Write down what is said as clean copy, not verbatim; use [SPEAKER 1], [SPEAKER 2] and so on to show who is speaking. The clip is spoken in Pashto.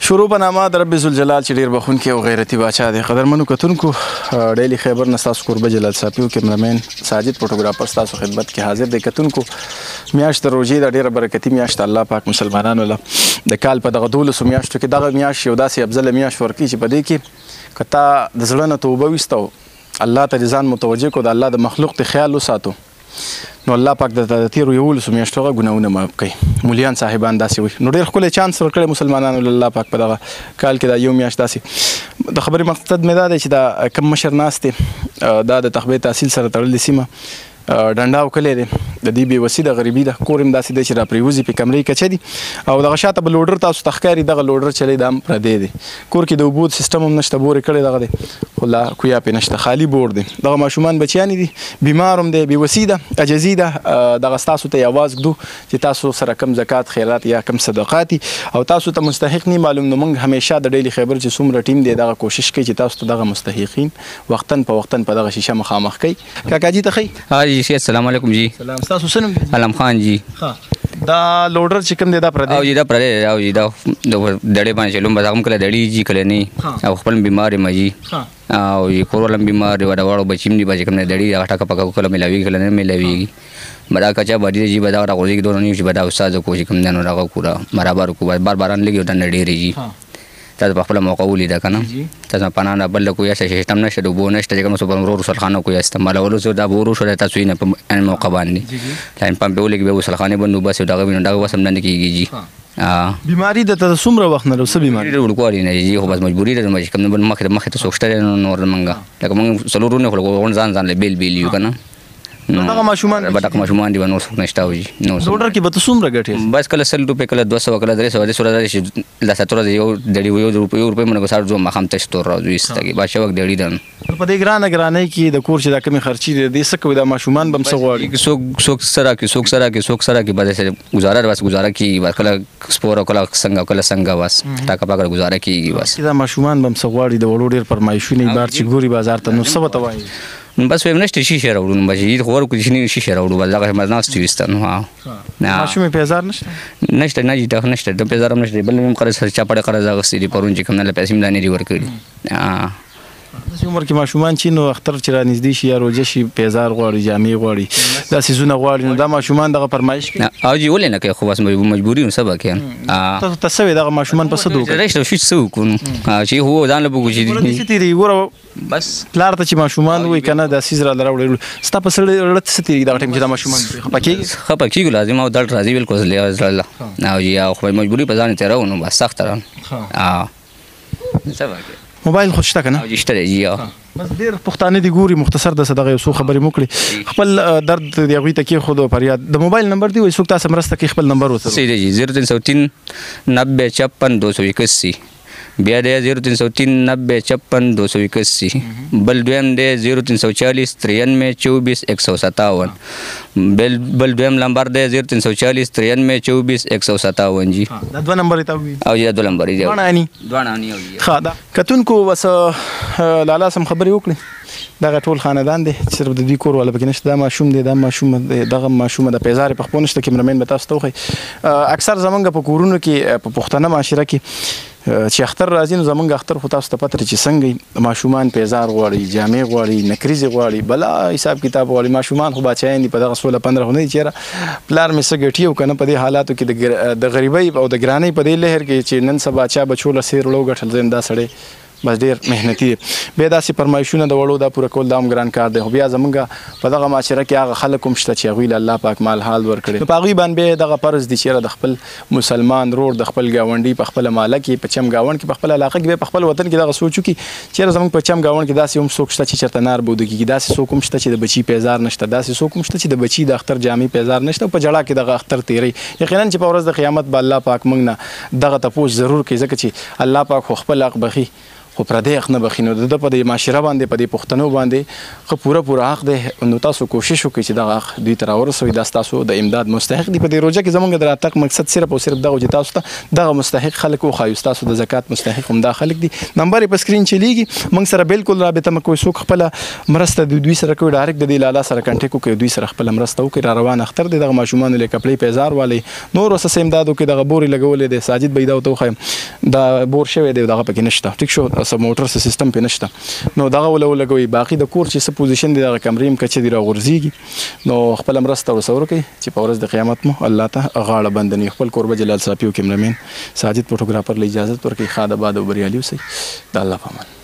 [SPEAKER 1] شروع په نامه د رب ذوالجلال چې ډېر بخونکی او غیرتي باچا دی. قدرمنو کتونکو، ډیلی خیبر نه ستاسو کوربه جلال صافي او کیمرامین ساجد فوټوګرافر ستاسو خدمت کې حاضر دی. کتونکو، میاشت روژې د ډېره برکتي میاشت الله پاک مسلمانانو له د کال په دغه 12 میاشتو کې دغه میاشت یو داسې افضله میاشت ورکړي چې په دې کې که تا د زړه نه توبه ویسته او الله ته ځان متوجه کړو، د الله د مخلوق ته خیال وساتو، نو الله پاک د تیرو 11 میاشتو هغه ګناهونه معاف کړي. مولیان صاحبان داسې وایي. نو ډېر ښکلی چانس ورکړی مسلمانانو له الله پاک په دغه کال کې دا یو میاشت داسې. د خبرې مقصد مې دا دی چې دا کم مشر ناست دی، دا د تخبې تحصیل سره تړلې سیمه ډنډاو کلی دی، د دې بېوسي د غریبي ده. کور هم داسې دی چې را پرېوځي پې کمرې کچه دي او دغه شاته به لوډر تاسو ته ښکاري، دغه لوډر چلی دا هم پردی دی. کور کې د اوبو سیسټم هم نشته، بورې کړی دغه دی خو لا کویا پې نشته، خالي بور دی. دغه ماشومان بچیان دي، بیمار هم دی، بېوسي ده، عجزي ده. دغه ستاسو ته یې اواز ږدو چې تاسو سره کم زکات خیرات یا کم صدقات دي او تاسو ته مستحق نه معلوم. نو موږ همیشه د ډیلی خیبر چې څومره ټیم دی دغه کوشش کوي چې تاسو ته دغه مستحقین وختن په وختن په دغه شیشه مخامخ کوي. کاکاجي ته ښه
[SPEAKER 2] جی السلام علیکم جی.
[SPEAKER 1] سلام. ستاسو څه نوم دی؟
[SPEAKER 2] علم خان جی.
[SPEAKER 1] دا لوډر چې کوم دی دا پردی
[SPEAKER 2] او جی دا پردی او جی دا دړې باندې چلوم بس هم کله دړې جی کله نه او خپل بیمار یم جی او یې کور ولم بیمار دی، وړو بچیم دي، بچ کوم نه دړې هغه ټکه پکه کله ملاوي کله نه ملاويږي. بدا کچا باندې جی بدا راغوري دوه نه چې بدا استاد کو چې کوم نه راغو پورا برابر کو بار باران لګي ودان ډېری جی. تاسو په خپل موقع ولیدا کنه، تاسو پناه نه بل کوی سیستم نشته، دوه نشته، کوم څه په ورور سلخانه کوی استعمال ولو زه دا ورور شو تاسو یې نه په موقع باندې لاین پمپ ولګي به سلخانه بنو بس دا غوینه دا وسم نه کیږي جی.
[SPEAKER 1] بیماری د ته څومره وخت نه څه بیماری
[SPEAKER 2] ورکوالي نه جی، خو بس مجبوری ده چې کوم مخه ته سوکشته نور منګه لکه موږ څلورونه خو ځان بیل یو کنه.
[SPEAKER 1] دغه ماشومان
[SPEAKER 2] دي نور څوک نشته او جی. نو
[SPEAKER 1] لوډر کې به ته څومره ګټې؟
[SPEAKER 2] بس کله 100 روپۍ کله 200 کله 300 چې ل 70 یو ډېری یو روپۍ منګه سار جو مخام ته ستور راځي استګي باشه وخت ډېری دن
[SPEAKER 1] په دې ګرانه کې د کور چې دا کمی خرچي دي څه کوي دا ماشومان بم څه غواړي؟
[SPEAKER 2] څوک سره کې بده سره گزاره کی بس کله سپور کله څنګه بس ټاکا پاکه گزاره کیږي. بس
[SPEAKER 1] دا ماشومان بم څه غواړي؟ د وړو ډېر فرمایشونه بار چې ګوري بازار ته، نو څه وته وایي؟
[SPEAKER 2] بس ویم نشته شیشه راوړو بچی خو ورکو چې شیشه راوړو بس هغه مزناست وستن. ها
[SPEAKER 1] ماشومه پیزار نشته
[SPEAKER 2] نه جی ته نشته د پیزار هم نشته، بل هم قرض چا پړه قرض غوستي دي پرون چې کوم نه پیسې مدانې دی ورکړي.
[SPEAKER 1] داسې عمر کې ماشومان چې نو اختر چې را نږدې شي یا روژه شي پیزار غواړي، جامې غواړي، دا سیزونه غواړي، نو دا ماشومان دغه فرمایش کوي
[SPEAKER 2] او جی ولې نه کوي خو بس مجبوري نو سبا کې
[SPEAKER 1] تاسو ته څه دغه ماشومان په څه دوه
[SPEAKER 2] رښتیا شو څه کوو چې هو ځان له بوګو
[SPEAKER 1] چې دي ګوره بس پلار ته چې ماشومان وای کنه دا سیز را لراوړل ستا په سره رت ستې دا ټیم چې دا ماشومان
[SPEAKER 2] خپکیږي لازم او دل راځي بالکل الله نه جی او خو مجبوري په ځان ته راو نو بس سخت را سبا
[SPEAKER 1] موبایل خو شته کنه؟
[SPEAKER 2] او شته جی
[SPEAKER 1] بس ډېر پښتانه دي ګوري مختصر د صدقه یو څو خبرې موکړي خپل درد دی هغوی ته کې خود فریاد د موبایل نمبر دی وای څوک تاسو مرسته کوي خپل نمبر وته
[SPEAKER 2] سي دی 0303 90 56 281 بیا دی 0303 90 56 281 بل دویم دی 0340 93 24 157 بل دویم نمبر دی 0340 93 24 157 جی.
[SPEAKER 1] دا دوه نمبر ته وي
[SPEAKER 2] او جی دوه نمبر دی
[SPEAKER 1] دوه اني ښه دا کتونکو وس لالا سم خبرې وکړي دغه ټول خاندان دی چې صرف د دې کور ولا پکې نشته، دا ماشوم دی، دا ماشوم دغه ماشوم د پیزارې په خپل نشته کیمرامین به تاسو ته وخی. اکثر زمونږ په کورونو کې په پښتنه معاشره کې چې اختر راځي نو زمونږ اختر خو تاسو ته پته چې څنګه ماشومان پیزار غواړي، جامې غواړي، نکریزې غواړي، بلا حساب کتاب غواړي. ماشومان خو باچایان دي په دغه 16-15 نه چیرې پلار مې څه ګټي او کنه په دې حالاتو کې د غریبۍ او د ګرانۍ په دې لهر کې چې نن سبا چا بچو له سیر وړو ګټل زم دا سړی بس ډېر محنتي دی. بیا داسې فرمایشونه د وړو دا پوره کول دا هم ګران کار دی. خو بیا زمونږ په دغه معاشره کې هغه خلک هم شته چې هغوی له الله پاک مال حال ورکړي، نو په هغوی باندې بیا دغه فرض دي چې د خپل مسلمان رور د خپل ګاونډي په خپله محله کې په چم ګاونډ کې په خپل علاقه کې بیا په خپل وطن کې دغه سوچ وکړي چېرې زموږ په چم ګاونډ کې داسې هم څوک شته چې چېرته نار بوده کېږي، داسې څوک هم شته چې د بچي پیزار نشته، داسې څوک هم شته چې د بچي د اختر جامې پیزار نشته او په جړا کې دغه اختر تیری. یقینا چې په ورځ د قیامت به الله پاک موږ نه دغه تپوس ضرور کوي ځکه چې الله پاک خو خپل حق بخي خو پردی حق نه بخي نو د په دې معاشره باندې په دې پښتنو باندې خو پوره حق دی نو تاسو کوشش وکړئ چې دغه حق دوی ته راورسوئ دا ستاسو د امداد مستحق دي. په دې روژه کې زموږ د راتګ مقصد صرف او صرف دغه چې تاسو ته دغه مستحق خلک وښایو، ستاسو د زکات مستحق همدا خلک دي. نمبر یې په سکرین چلیږي، موږ سره بالکل رابطه مه کوئ. څوک خپله مرسته د دوی سره کوي ډایرکټ د دې لالا سره کنټیکټ وکړئ، دوی سره خپله مرسته وکړئ. را روان اختر دی، دغه ماشومانو له کپړې پیزار والی نور ورسه امداد وکړئ. دغه بور یې لګولی دی، ساجد به یې دا ورته وښایم دا بور شوی دی دغه پکې نشته، ټیک شو، څه موټر څه سیستم پې نشته، نو دغه ولګوئ. باقي د کور چې څه پوزیشن دی دغه کمرې هم کچې دي راغورځېږي، نو خپله مرسته ورسره وکړئ چې په ورځ د قیامت مو الله ته غاړه بنده نه وي. خپل کوربه جلال صافي او کیمرامین ساجد فوټوګرافر له اجازت ورکړئ. ښاد آباد او بریالي اوسئ. د الله په امان.